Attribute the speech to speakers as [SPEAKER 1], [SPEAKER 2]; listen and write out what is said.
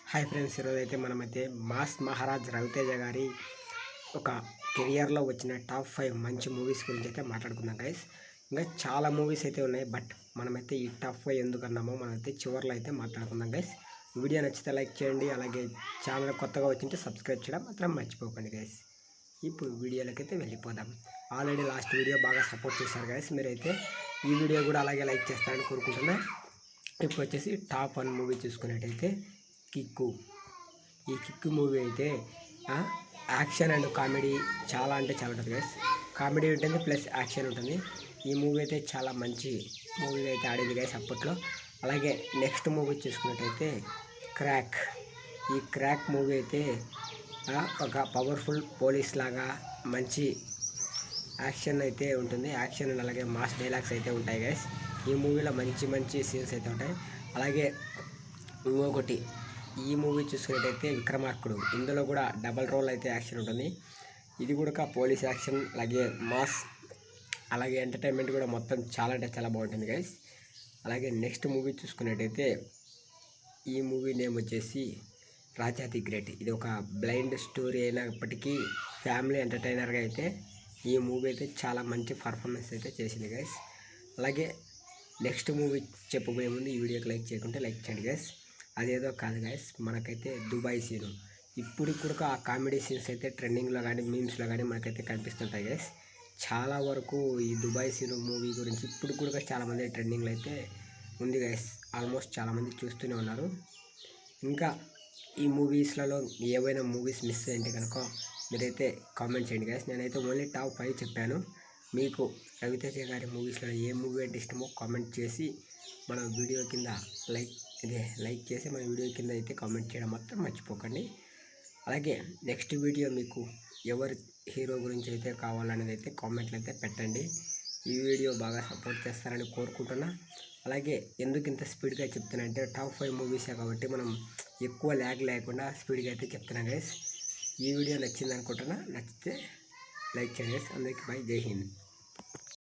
[SPEAKER 1] Hi friends, ఈరోజైతే మనమైతే mass Maharaj Raviteja గారి ఒక కెరియర్లో వచ్చిన టాప్ 5 మంచి మూవీస్ గురించి అయితే మాట్లాడుకుందాం గైస్. ఇంకా చాలా మూవీస్ అయితే ఉన్నాయి, బట్ మనమైతే ఈ టాప్ 5 ఎందుకన్నామో మనమైతే చివరిలో అయితే మాట్లాడుకుందాం గైస్. వీడియో నచ్చితే లైక్ చేయండి, అలాగే ఛానల్ కొత్తగా వచ్చింటే సబ్స్క్రైబ్ చేయడం మాత్రం మర్చిపోకండి గైస్. ఇప్పుడు వీడియోలకైతే వెళ్ళిపోదాం. ఆల్రెడీ లాస్ట్ వీడియో బాగా సపోర్ట్ చేశారు గైస్, మీరైతే ఈ వీడియో కూడా అలాగే లైక్ చేస్తారని కోరుకుంటున్నా. ఇప్పుడు వచ్చేసి టాప్ 1 మూవీ చూసుకున్నట్టయితే కిక్కు. ఈ కిక్కు మూవీ అయితే యాక్షన్ అండ్ కామెడీ చాలా అంటే చాలా ఉంటుంది గైస్. కామెడీ ఉంటుంది ప్లస్ యాక్షన్ ఉంటుంది. ఈ మూవీ అయితే చాలా మంచి మూవీగా అయితే ఆడింది గైస్ అప్పట్లో. అలాగే నెక్స్ట్ మూవీ చూసుకున్నట్టయితే క్రాక్. ఈ క్రాక్ మూవీ అయితే ఒక పవర్ఫుల్ పోలీస్ లాగా మంచి యాక్షన్ అయితే ఉంటుంది. యాక్షన్ అండ్ అలాగే మాస్ డైలాగ్స్ అయితే ఉంటాయి గైస్. ఈ మూవీలో మంచి మంచి సీన్స్ అయితే ఉంటాయి. అలాగే ఇంకొకటి ఈ మూవీ చూసుకున్నట్టయితే విక్రమార్కుడు. ఇందులో కూడా డబల్ రోల్ అయితే యాక్షన్ ఉంటుంది. ఇది కూడా పోలీస్ యాక్షన్, అలాగే మాస్, అలాగే ఎంటర్టైన్మెంట్ కూడా మొత్తం చాలా అంటే చాలా బాగుంటుంది గైస్. అలాగే నెక్స్ట్ మూవీ చూసుకున్నట్టయితే ఈ మూవీ నేమ్ వచ్చేసి రాజా ది గ్రేట్. ఇది ఒక బ్లైండ్ స్టోరీ అయినప్పటికీ ఫ్యామిలీ ఎంటర్టైనర్గా అయితే ఈ మూవీ అయితే చాలా మంచి పర్ఫార్మెన్స్ అయితే చేసింది గైస్. అలాగే నెక్స్ట్ మూవీ చెప్పబోయే ముందు ఈ వీడియోకి లైక్ చేయకుంటే లైక్ చేయండి గైస్. అదేదో కాదు గైస్, మనకైతే దుబాయ్ సీను. ఇప్పుడు కూడా ఆ కామెడీ సీన్స్ అయితే ట్రెండింగ్లో కానీ మీమ్స్లో కానీ మనకైతే కనిపిస్తుంటాయి గైస్. చాలా వరకు ఈ దుబాయ్ సీను మూవీ గురించి ఇప్పుడు కూడా చాలామంది ట్రెండింగ్లో అయితే ఉంది గైస్. ఆల్మోస్ట్ చాలామంది చూస్తూనే ఉన్నారు. ఇంకా ఈ మూవీస్లలో ఏవైనా మూవీస్ మిస్ అయ్యింటే కనుక మీరైతే కామెంట్ చేయండి గైస్. నేనైతే ఓన్లీ టాప్ 5 చెప్పాను. మీకు రవితేజ గారి మూవీస్లో ఏ మూవీ అంటే ఇష్టమో కామెంట్ చేసి మన వీడియో కింద లైక్ చేసి మన వీడియో కింద అయితే కామెంట్ చేయడం మాత్రం మర్చిపోకండి. అలాగే నెక్స్ట్ వీడియో మీకు ఎవరి హీరో గురించి అయితే కావాలనేది అయితే కామెంట్లు అయితే పెట్టండి. ఈ వీడియో బాగా సపోర్ట్ చేస్తారని కోరుకుంటున్నా. అలాగే ఎందుకు ఇంత స్పీడ్గా చెప్తున్నా అంటే టాప్ 5 మూవీసే కాబట్టి మనం ఎక్కువ ల్యాగ్ లేకుండా స్పీడ్గా అయితే చెప్తున్నాం గైస్. ఈ వీడియో నచ్చింది అనుకుంటున్నా. నచ్చితే లైక్ చేయండి గైస్. అందరికీ బై, జై హింద్.